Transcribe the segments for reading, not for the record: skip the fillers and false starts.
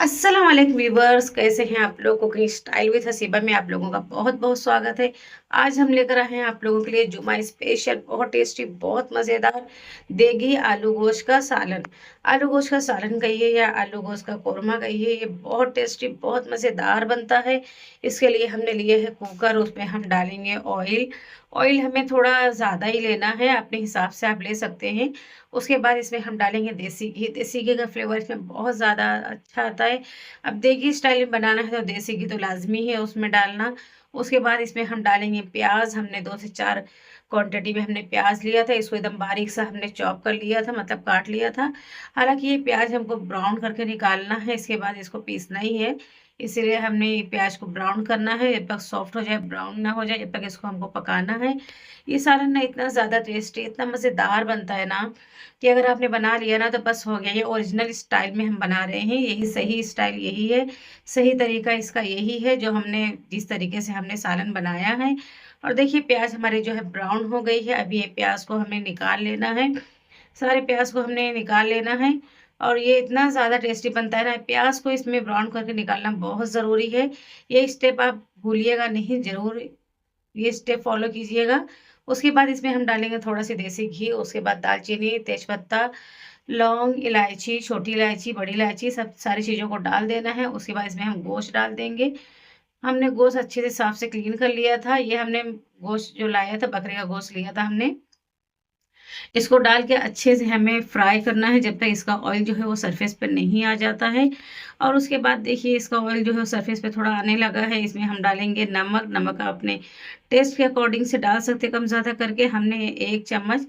अस्सलाम वालेकुम व्यूवर्स, कैसे हैं आप लोग। कुकिंग स्टाइल विद हसीबा में आप लोगों का बहुत बहुत स्वागत है। आज हम लेकर आए हैं आप लोगों के लिए जुमा स्पेशल, बहुत टेस्टी, बहुत मज़ेदार देगी आलू गोश्त का सालन। आलू गोश्त का सालन कहिए या आलू गोश्त का कोरमा कहिए, ये बहुत टेस्टी, बहुत मज़ेदार बनता है। इसके लिए हमने लिए है कुकर, उसमें हम डालेंगे ऑयल। ऑयल हमें थोड़ा ज़्यादा ही लेना है, अपने हिसाब से आप ले सकते हैं। उसके बाद इसमें हम डालेंगे देसी घी। देसी घी का फ्लेवर इसमें बहुत ज़्यादा अच्छा आता है। अब देगी स्टाइल में बनाना है तो देसी घी तो लाज़मी है उसमें डालना। उसके बाद इसमें हम डालेंगे प्याज़। हमने 2 से 4 क्वांटिटी में हमने प्याज़ लिया था, इसको एकदम बारीक सा हमने चॉप कर लिया था, मतलब काट लिया था। हालाँकि ये प्याज़ हमको ब्राउन करके निकालना है, इसके बाद इसको पीसना ही है। इसीलिए हमने ये प्याज़ को ब्राउन करना है, जब तक सॉफ्ट हो जाए, ब्राउन ना हो जाए, जब तक इसको हमको पकाना है। ये सालन ना इतना ज़्यादा टेस्टी, इतना मज़ेदार बनता है ना, कि अगर आपने बना लिया ना तो बस हो गया। ये ओरिजिनल स्टाइल में हम बना रहे हैं, यही सही स्टाइल यही है, सही तरीका इसका यही है जो हमने जिस तरीके से हमने सालन बनाया है। और देखिए प्याज़ हमारी जो है ब्राउन हो गई है, अभी ये प्याज़ को हमें निकाल लेना है। सारे प्याज़ को हमने निकाल लेना है और ये इतना ज़्यादा टेस्टी बनता है ना, प्याज़ को इसमें ब्राउन करके निकालना बहुत ज़रूरी है। ये स्टेप आप भूलिएगा नहीं, ज़रूर ये स्टेप फॉलो कीजिएगा। उसके बाद इसमें हम डालेंगे थोड़ा-सा देसी घी, उसके बाद दालचीनी, तेजपत्ता, लौंग, इलायची, छोटी इलायची, बड़ी इलायची, सब सारी चीज़ों को डाल देना है। उसके बाद इसमें हम गोश्त डाल देंगे। हमने गोश्त अच्छे से साफ से क्लीन कर लिया था। ये हमने गोश्त जो लाया था, बकरे का गोश्त लिया था हमने। इसको डाल के अच्छे से हमें फ्राई करना है जब तक इसका ऑयल जो है वो सरफेस पे नहीं आ जाता है। और उसके बाद देखिए इसका ऑयल जो है सरफेस पे थोड़ा आने लगा है, इसमें हम डालेंगे नमक। नमक आप अपने टेस्ट के अकॉर्डिंग से डाल सकते हैं, कम ज़्यादा करके। हमने 1 चम्मच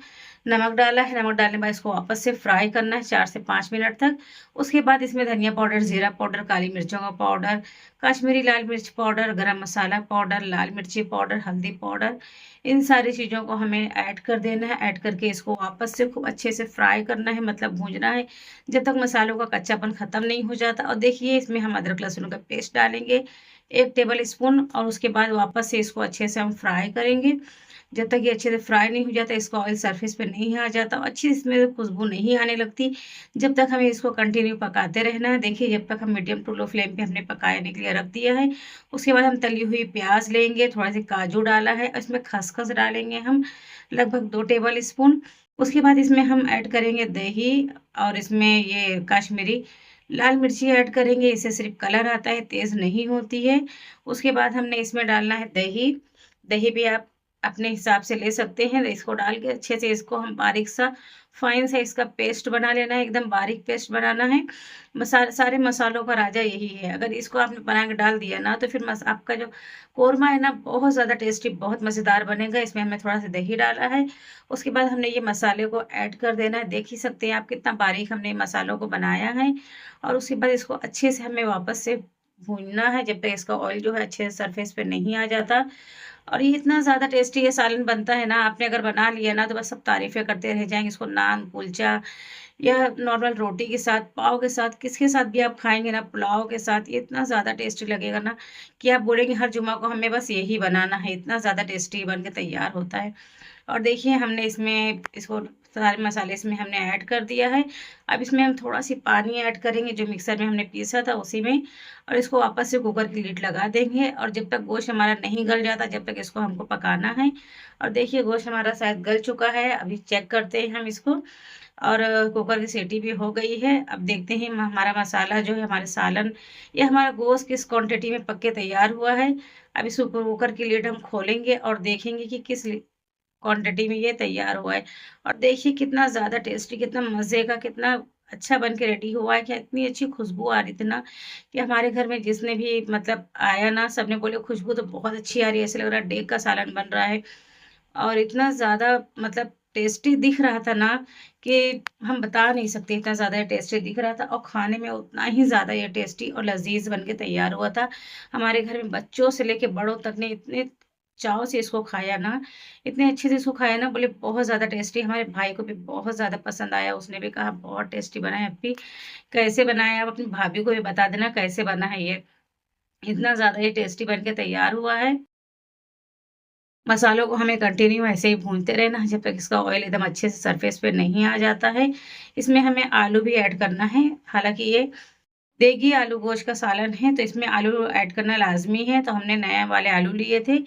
नमक डाला है। नमक डालने के बाद इसको वापस से फ्राई करना है 4 से 5 मिनट तक। उसके बाद इसमें धनिया पाउडर, ज़ीरा पाउडर, काली मिर्चों का पाउडर, कश्मीरी लाल मिर्च पाउडर, गरम मसाला पाउडर, लाल मिर्ची पाउडर, हल्दी पाउडर, इन सारी चीज़ों को हमें ऐड कर देना है। ऐड करके इसको वापस से खूब अच्छे से फ्राई करना है, मतलब भूनना है, जब तक मसालों का कच्चापन ख़त्म नहीं हो जाता। और देखिए इसमें हम अदरक लहसुन का पेस्ट डालेंगे 1 टेबल स्पून, और उसके बाद वापस से इसको अच्छे से हम फ्राई करेंगे। जब तक ये अच्छे से फ्राई नहीं हो जाता, इसका ऑयल सरफेस पे नहीं आ जाता, अच्छी इसमें खुशबू नहीं आने लगती, जब तक हमें इसको कंटिन्यू पकाते रहना है। देखिए जब तक हम मीडियम टू लो फ्लेम पे हमने पकाने के लिए रख दिया है। उसके बाद हम तली हुई प्याज लेंगे, थोड़ा सा काजू डाला है, इसमें खसखस डालेंगे हम लगभग 2 टेबल स्पून। उसके बाद इसमें हम ऐड करेंगे दही, और इसमें ये कश्मीरी लाल मिर्ची ऐड करेंगे, इससे सिर्फ कलर आता है, तेज़ नहीं होती है। उसके बाद हमने इसमें डालना है दही। दही भी आप अपने हिसाब से ले सकते हैं। इसको डाल के अच्छे से इसको हम बारीक सा फाइन सा इसका पेस्ट बना लेना है, एकदम बारीक पेस्ट बनाना है। सारे मसालों का राजा यही है। अगर इसको आपने बना के डाल दिया ना तो फिर आपका जो कोरमा है ना बहुत ज़्यादा टेस्टी, बहुत मज़ेदार बनेगा। इसमें हमने थोड़ा सा दही डाला है। उसके बाद हमने ये मसाले को ऐड कर देना है। देख ही सकते हैं आप कितना बारीक हमने मसालों को बनाया है। और उसके बाद इसको अच्छे से हमें वापस से भूनना है जब तक इसका ऑयल जो है अच्छे से सरफेस पे नहीं आ जाता। और ये इतना ज़्यादा टेस्टी ये सालन बनता है ना, आपने अगर बना लिया ना तो बस सब तारीफ़ें करते रह जाएँगे। इसको नान, कुलचा या नॉर्मल रोटी के साथ, पाव के साथ, किसके साथ भी आप खाएँगे ना, पुलाव के साथ, ये इतना ज़्यादा टेस्टी लगेगा ना कि आप बोलेंगे हर जुम्मा को हमें बस यही बनाना है, इतना ज़्यादा टेस्टी बन के तैयार होता है। और देखिए हमने इसमें इसको सारे मसाले इसमें हमने ऐड कर दिया है। अब इसमें हम थोड़ा-सी पानी ऐड करेंगे जो मिक्सर में हमने पीसा था उसी में, और इसको वापस से कुकर की लिड लगा देंगे। और जब तक गोश्त हमारा नहीं गल जाता, जब तक इसको हमको पकाना है। और देखिए गोश्त हमारा शायद गल चुका है, अभी चेक करते हैं हम इसको। और कुकर की सीटी भी हो गई है। अब देखते हैं हमारा मसाला जो है, हमारे सालन या हमारा गोश्त किस क्वांटिटी में पक के तैयार हुआ है। अब इस कुकर की लिड हम खोलेंगे और देखेंगे कि किस क्वांटिटी में ये तैयार हुआ है। और देखिए कितना ज़्यादा टेस्टी, कितना मज़े का, कितना अच्छा बन के रेडी हुआ है। क्या इतनी अच्छी खुशबू आ रही थी ना कि हमारे घर में जिसने भी मतलब आया ना, सबने बोले खुशबू तो बहुत अच्छी आ रही है, ऐसे लग रहा है डेग का सालन बन रहा है। और इतना ज़्यादा मतलब टेस्टी दिख रहा था ना कि हम बता नहीं सकते, इतना ज़्यादा ये टेस्टी दिख रहा था। और खाने में उतना ही ज़्यादा ये टेस्टी और लज़ीज़ बन के तैयार हुआ था। हमारे घर में बच्चों से लेके बड़ों तक ने इतने चाव से इसको खाया ना, इतने अच्छे से इसको खाया ना, बोले बहुत ज़्यादा टेस्टी। हमारे भाई को भी बहुत ज़्यादा पसंद आया, उसने भी कहा बहुत टेस्टी बना है अप्पी। कैसे बना है? आप अपनी भाभी को भी बता देना कैसे बना है ये। इतना ज़्यादा ये टेस्टी बन के तैयार हुआ है। मसालों को हमें कंटिन्यू ऐसे ही भूनते रहना है जब तक इसका ऑयल एकदम अच्छे से सरफेस पे नहीं आ जाता है। इसमें हमें आलू भी ऐड करना है। हालाँकि ये देगी आलू गोश्त का सालन है, तो इसमें आलू ऐड करना लाज़मी है। तो हमने नए वाले आलू लिए थे,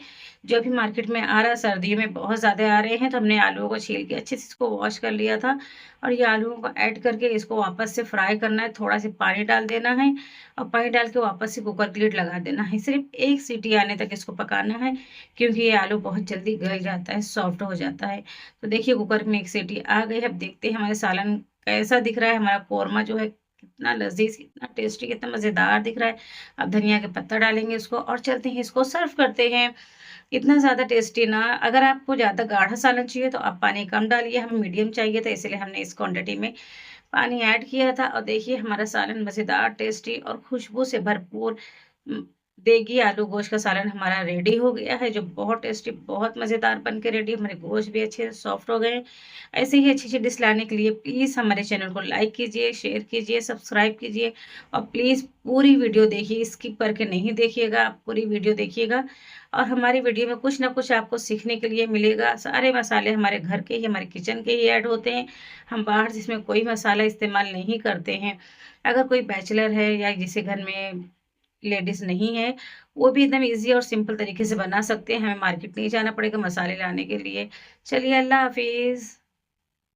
जो अभी मार्केट में आ रहा है, सर्दियों में बहुत ज़्यादा आ रहे हैं, तो हमने आलूओं को छील के अच्छे से इसको वॉश कर लिया था और ये आलूओं को ऐड करके इसको वापस से फ्राई करना है। थोड़ा-सा पानी डाल देना है और पानी डाल के वापस से कुकर की लिड लगा देना है। सिर्फ़ 1 सीटी आने तक इसको पकाना है, क्योंकि ये आलू बहुत जल्दी गल जाता है, सॉफ्ट हो जाता है। तो देखिए कुकर में 1 सीटी आ गई है, अब देखते हैं हमारा सालन कैसा दिख रहा है। हमारा कोरमा जो है कितना लज़ीज़, कितना टेस्टी, कितना मज़ेदार दिख रहा है। अब धनिया का पत्ता डालेंगे इसको और चलते हैं इसको सर्व करते हैं। इतना ज़्यादा टेस्टी ना, अगर आपको ज़्यादा गाढ़ा सालन चाहिए तो आप पानी कम डालिए, हमें मीडियम चाहिए था इसलिए हमने इस क्वांटिटी में पानी ऐड किया था। और देखिए हमारा सालन मज़ेदार, टेस्टी और खुशबू से भरपूर उम, देगी आलू गोश्त का सालन हमारा रेडी हो गया है, जो बहुत टेस्टी, बहुत मज़ेदार बन के रेडी। हमारे गोश्त भी अच्छे से सॉफ्ट हो गए हैं। ऐसे ही अच्छी-अच्छी डिश लाने के लिए प्लीज़ हमारे चैनल को लाइक कीजिए, शेयर कीजिए, सब्सक्राइब कीजिए और प्लीज़ पूरी वीडियो देखिए, स्किप करके नहीं देखिएगा, आप पूरी वीडियो देखिएगा। और हमारी वीडियो में कुछ ना कुछ आपको सीखने के लिए मिलेगा। सारे मसाले हमारे घर के ही, हमारे किचन के ही ऐड होते हैं। हम बाहर से इसमें कोई मसाला इस्तेमाल नहीं करते हैं। अगर कोई बैचलर है या जिसे घर में लेडीज़ नहीं है, वो भी एकदम ईज़ी और सिंपल तरीके से बना सकते हैं। हमें मार्केट नहीं जाना पड़ेगा मसाले लाने के लिए। चलिए अल्लाह हाफ़िज़।